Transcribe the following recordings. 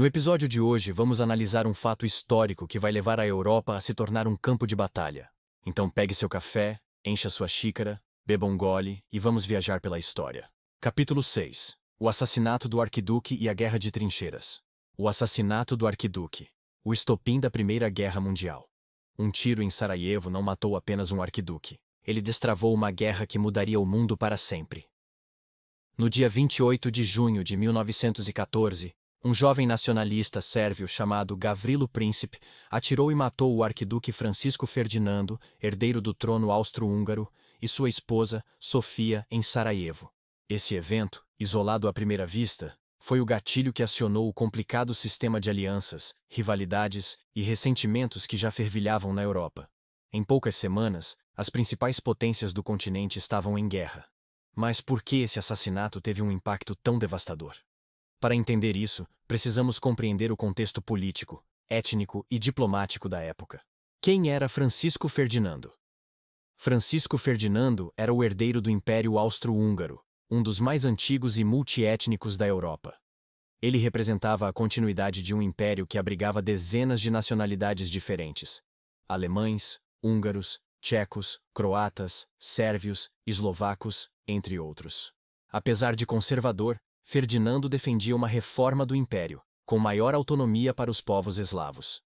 No episódio de hoje, vamos analisar um fato histórico que vai levar a Europa a se tornar um campo de batalha. Então pegue seu café, encha sua xícara, beba um gole e vamos viajar pela história. Capítulo 6. O assassinato do arquiduque e a Guerra de Trincheiras. O assassinato do arquiduque. O estopim da Primeira Guerra Mundial. Um tiro em Sarajevo não matou apenas um arquiduque. Ele destravou uma guerra que mudaria o mundo para sempre. No dia 28 de junho de 1914, um jovem nacionalista sérvio chamado Gavrilo Princip atirou e matou o arquiduque Francisco Ferdinando, herdeiro do trono austro-húngaro, e sua esposa, Sofia, em Sarajevo. Esse evento, isolado à primeira vista, foi o gatilho que acionou o complicado sistema de alianças, rivalidades e ressentimentos que já fervilhavam na Europa. Em poucas semanas, as principais potências do continente estavam em guerra. Mas por que esse assassinato teve um impacto tão devastador? Para entender isso, precisamos compreender o contexto político, étnico e diplomático da época. Quem era Francisco Ferdinando? Francisco Ferdinando era o herdeiro do Império Austro-Húngaro, um dos mais antigos e multiétnicos da Europa. Ele representava a continuidade de um império que abrigava dezenas de nacionalidades diferentes: alemães, húngaros, tchecos, croatas, sérvios, eslovacos, entre outros. Apesar de conservador, Ferdinando defendia uma reforma do império, com maior autonomia para os povos eslavos.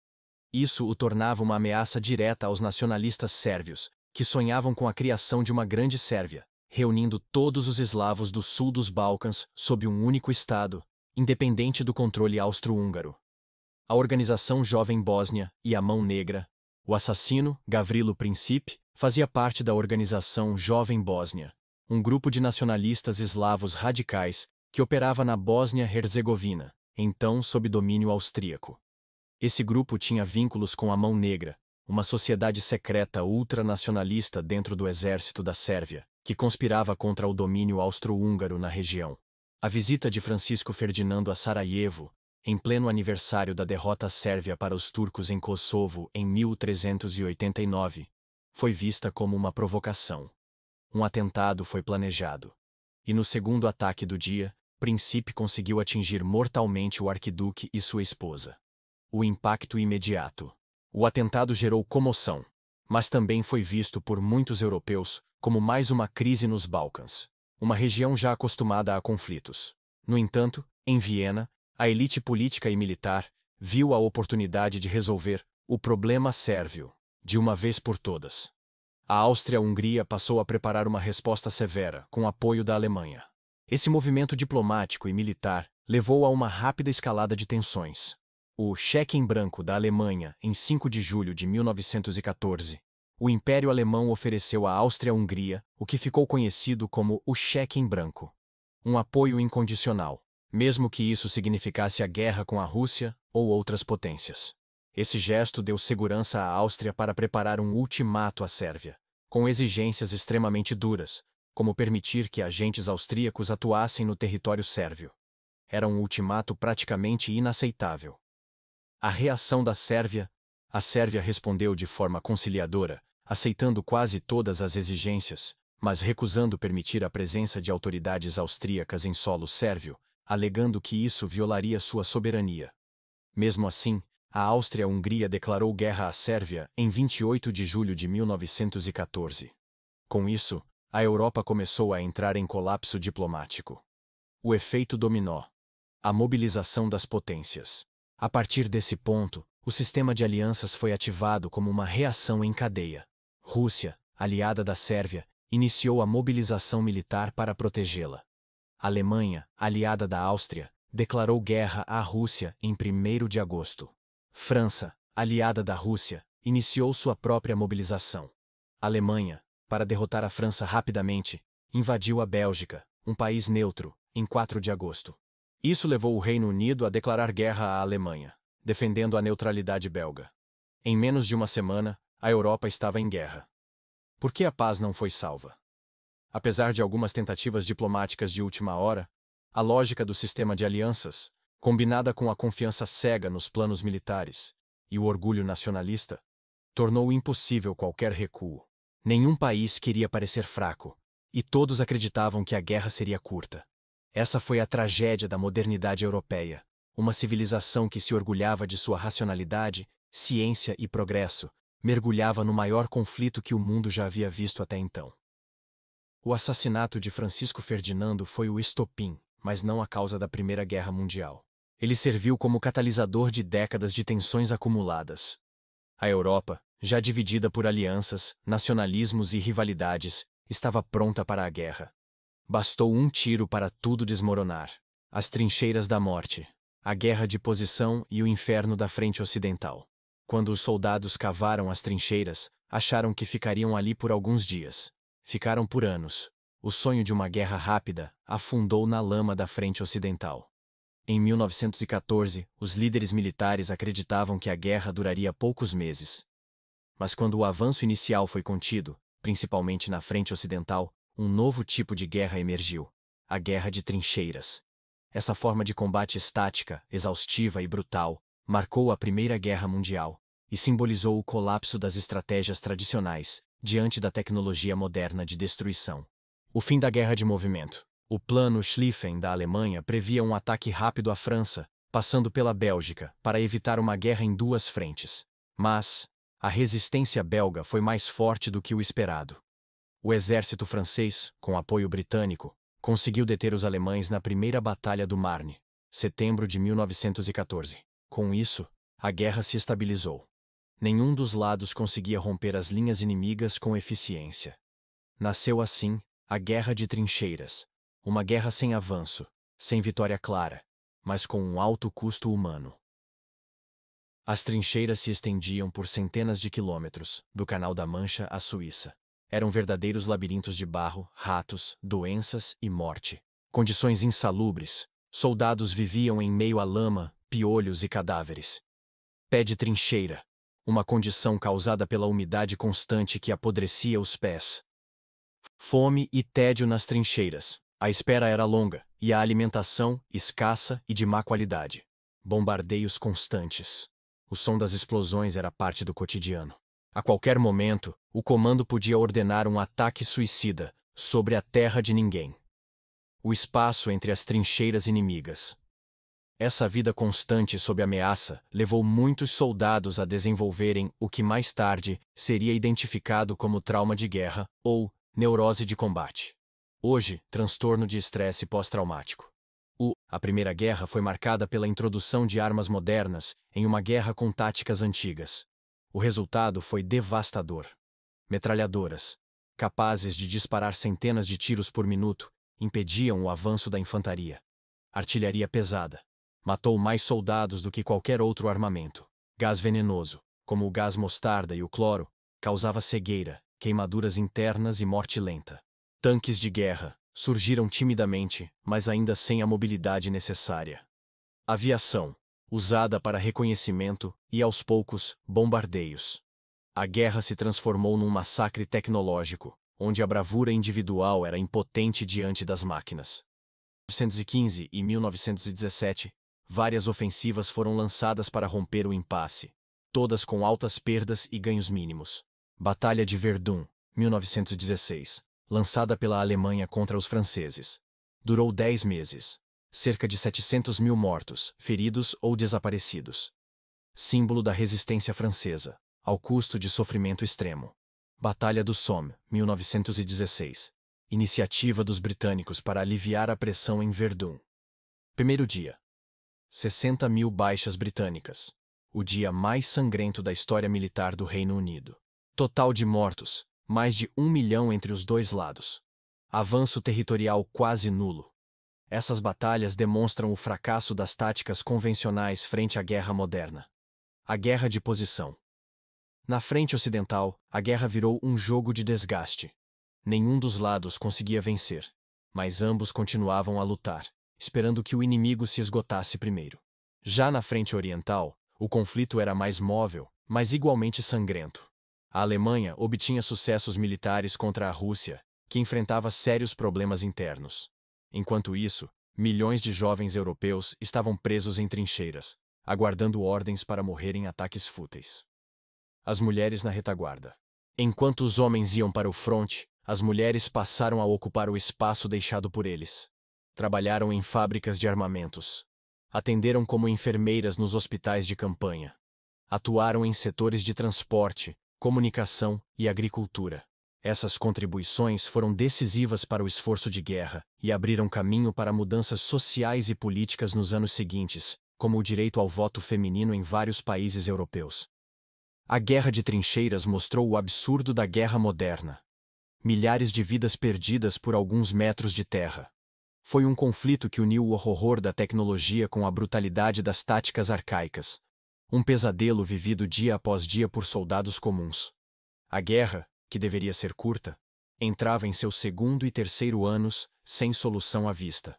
Isso o tornava uma ameaça direta aos nacionalistas sérvios, que sonhavam com a criação de uma grande Sérvia, reunindo todos os eslavos do sul dos Balcãs sob um único Estado, independente do controle austro-húngaro. A organização Jovem Bósnia e a Mão Negra, o assassino, Gavrilo Princip, fazia parte da organização Jovem Bósnia, um grupo de nacionalistas eslavos radicais que operava na Bósnia-Herzegovina, então sob domínio austríaco. Esse grupo tinha vínculos com a Mão Negra, uma sociedade secreta ultranacionalista dentro do exército da Sérvia, que conspirava contra o domínio austro-húngaro na região. A visita de Francisco Ferdinando a Sarajevo, em pleno aniversário da derrota sérvia para os turcos em Kosovo em 1389, foi vista como uma provocação. Um atentado foi planejado. E no segundo ataque do dia, Princip conseguiu atingir mortalmente o arquiduque e sua esposa. O impacto imediato. O atentado gerou comoção, mas também foi visto por muitos europeus como mais uma crise nos Balcãs, uma região já acostumada a conflitos. No entanto, em Viena, a elite política e militar viu a oportunidade de resolver o problema sérvio, de uma vez por todas. A Áustria-Hungria passou a preparar uma resposta severa, com apoio da Alemanha. Esse movimento diplomático e militar levou a uma rápida escalada de tensões. O cheque em branco da Alemanha, em 5 de julho de 1914, o Império Alemão ofereceu à Áustria-Hungria o que ficou conhecido como o cheque em branco. Um apoio incondicional, mesmo que isso significasse a guerra com a Rússia ou outras potências. Esse gesto deu segurança à Áustria para preparar um ultimato à Sérvia, com exigências extremamente duras, como permitir que agentes austríacos atuassem no território sérvio. Era um ultimato praticamente inaceitável. A reação da Sérvia? A Sérvia respondeu de forma conciliadora, aceitando quase todas as exigências, mas recusando permitir a presença de autoridades austríacas em solo sérvio, alegando que isso violaria sua soberania. Mesmo assim, a Áustria-Hungria declarou guerra à Sérvia em 28 de julho de 1914. Com isso, a Europa começou a entrar em colapso diplomático. O efeito dominó. A mobilização das potências. A partir desse ponto, o sistema de alianças foi ativado como uma reação em cadeia. Rússia, aliada da Sérvia, iniciou a mobilização militar para protegê-la. Alemanha, aliada da Áustria, declarou guerra à Rússia em 1º de agosto. França, aliada da Rússia, iniciou sua própria mobilização. Alemanha, para derrotar a França rapidamente, invadiu a Bélgica, um país neutro, em 4 de agosto. Isso levou o Reino Unido a declarar guerra à Alemanha, defendendo a neutralidade belga. Em menos de uma semana, a Europa estava em guerra. Por que a paz não foi salva? Apesar de algumas tentativas diplomáticas de última hora, a lógica do sistema de alianças, combinada com a confiança cega nos planos militares e o orgulho nacionalista, tornou impossível qualquer recuo. Nenhum país queria parecer fraco, e todos acreditavam que a guerra seria curta. Essa foi a tragédia da modernidade europeia, Uma civilização que se orgulhava de sua racionalidade, ciência e progresso, mergulhava no maior conflito que o mundo já havia visto até então. O assassinato de Francisco Ferdinando foi o estopim, mas não a causa da Primeira Guerra Mundial. Ele serviu como catalisador de décadas de tensões acumuladas. A Europa, já dividida por alianças, nacionalismos e rivalidades, estava pronta para a guerra. Bastou um tiro para tudo desmoronar. As trincheiras da morte, a guerra de posição e o inferno da frente ocidental. Quando os soldados cavaram as trincheiras, acharam que ficariam ali por alguns dias. Ficaram por anos. O sonho de uma guerra rápida afundou na lama da frente ocidental. Em 1914, os líderes militares acreditavam que a guerra duraria poucos meses. Mas quando o avanço inicial foi contido, principalmente na frente ocidental, um novo tipo de guerra emergiu: a guerra de trincheiras. Essa forma de combate estática, exaustiva e brutal, marcou a Primeira Guerra Mundial e simbolizou o colapso das estratégias tradicionais diante da tecnologia moderna de destruição. O fim da guerra de movimento. O Plano Schlieffen da Alemanha previa um ataque rápido à França, passando pela Bélgica, para evitar uma guerra em duas frentes. Mas a resistência belga foi mais forte do que o esperado. O exército francês, com apoio britânico, conseguiu deter os alemães na Primeira Batalha do Marne, setembro de 1914. Com isso, a guerra se estabilizou. Nenhum dos lados conseguia romper as linhas inimigas com eficiência. Nasceu assim a Guerra de Trincheiras, uma guerra sem avanço, sem vitória clara, mas com um alto custo humano. As trincheiras se estendiam por centenas de quilômetros, do Canal da Mancha à Suíça. Eram verdadeiros labirintos de barro, ratos, doenças e morte. Condições insalubres. Soldados viviam em meio à lama, piolhos e cadáveres. Pé de trincheira. Uma condição causada pela umidade constante que apodrecia os pés. Fome e tédio nas trincheiras. A espera era longa, e a alimentação escassa e de má qualidade. Bombardeios constantes. O som das explosões era parte do cotidiano. A qualquer momento, o comando podia ordenar um ataque suicida sobre a terra de ninguém. O espaço entre as trincheiras inimigas. Essa vida constante sob ameaça levou muitos soldados a desenvolverem o que mais tarde seria identificado como trauma de guerra ou neurose de combate. Hoje, transtorno de estresse pós-traumático. A Primeira Guerra foi marcada pela introdução de armas modernas em uma guerra com táticas antigas. O resultado foi devastador. Metralhadoras, capazes de disparar centenas de tiros por minuto, impediam o avanço da infantaria. Artilharia pesada. Matou mais soldados do que qualquer outro armamento. Gás venenoso, como o gás mostarda e o cloro, causava cegueira, queimaduras internas e morte lenta. Tanques de guerra surgiram timidamente, mas ainda sem a mobilidade necessária. Aviação, usada para reconhecimento e, aos poucos, bombardeios. A guerra se transformou num massacre tecnológico, onde a bravura individual era impotente diante das máquinas. Em 1915 e 1917, várias ofensivas foram lançadas para romper o impasse, todas com altas perdas e ganhos mínimos. Batalha de Verdun, 1916, lançada pela Alemanha contra os franceses. Durou 10 meses. Cerca de 700 mil mortos, feridos ou desaparecidos. Símbolo da resistência francesa, ao custo de sofrimento extremo. Batalha do Somme, 1916. Iniciativa dos britânicos para aliviar a pressão em Verdun. Primeiro dia. 60 mil baixas britânicas. O dia mais sangrento da história militar do Reino Unido. Total de mortos, mais de 1 milhão entre os dois lados. Avanço territorial quase nulo. Essas batalhas demonstram o fracasso das táticas convencionais frente à guerra moderna. A guerra de posição. Na frente ocidental, a guerra virou um jogo de desgaste. Nenhum dos lados conseguia vencer, mas ambos continuavam a lutar, esperando que o inimigo se esgotasse primeiro. Já na frente oriental, o conflito era mais móvel, mas igualmente sangrento. A Alemanha obtinha sucessos militares contra a Rússia, que enfrentava sérios problemas internos. Enquanto isso, milhões de jovens europeus estavam presos em trincheiras, aguardando ordens para morrer em ataques fúteis. As mulheres na retaguarda. Enquanto os homens iam para o fronte, as mulheres passaram a ocupar o espaço deixado por eles. Trabalharam em fábricas de armamentos. Atenderam como enfermeiras nos hospitais de campanha. Atuaram em setores de transporte, comunicação e agricultura. Essas contribuições foram decisivas para o esforço de guerra e abriram caminho para mudanças sociais e políticas nos anos seguintes, como o direito ao voto feminino em vários países europeus. A Guerra de Trincheiras mostrou o absurdo da guerra moderna. Milhares de vidas perdidas por alguns metros de terra. Foi um conflito que uniu o horror da tecnologia com a brutalidade das táticas arcaicas. Um pesadelo vivido dia após dia por soldados comuns. A guerra, que deveria ser curta, entrava em seu segundo e terceiro anos, sem solução à vista.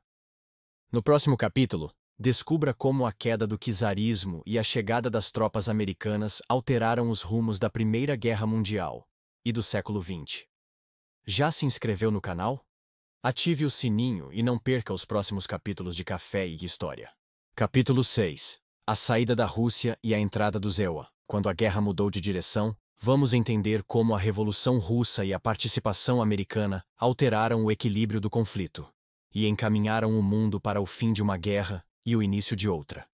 No próximo capítulo, descubra como a queda do czarismo e a chegada das tropas americanas alteraram os rumos da Primeira Guerra Mundial e do século XX. Já se inscreveu no canal? Ative o sininho e não perca os próximos capítulos de Café e História. Capítulo 6. A saída da Rússia e a entrada do ZEWA. Quando a guerra mudou de direção, vamos entender como a Revolução Russa e a participação americana alteraram o equilíbrio do conflito e encaminharam o mundo para o fim de uma guerra e o início de outra.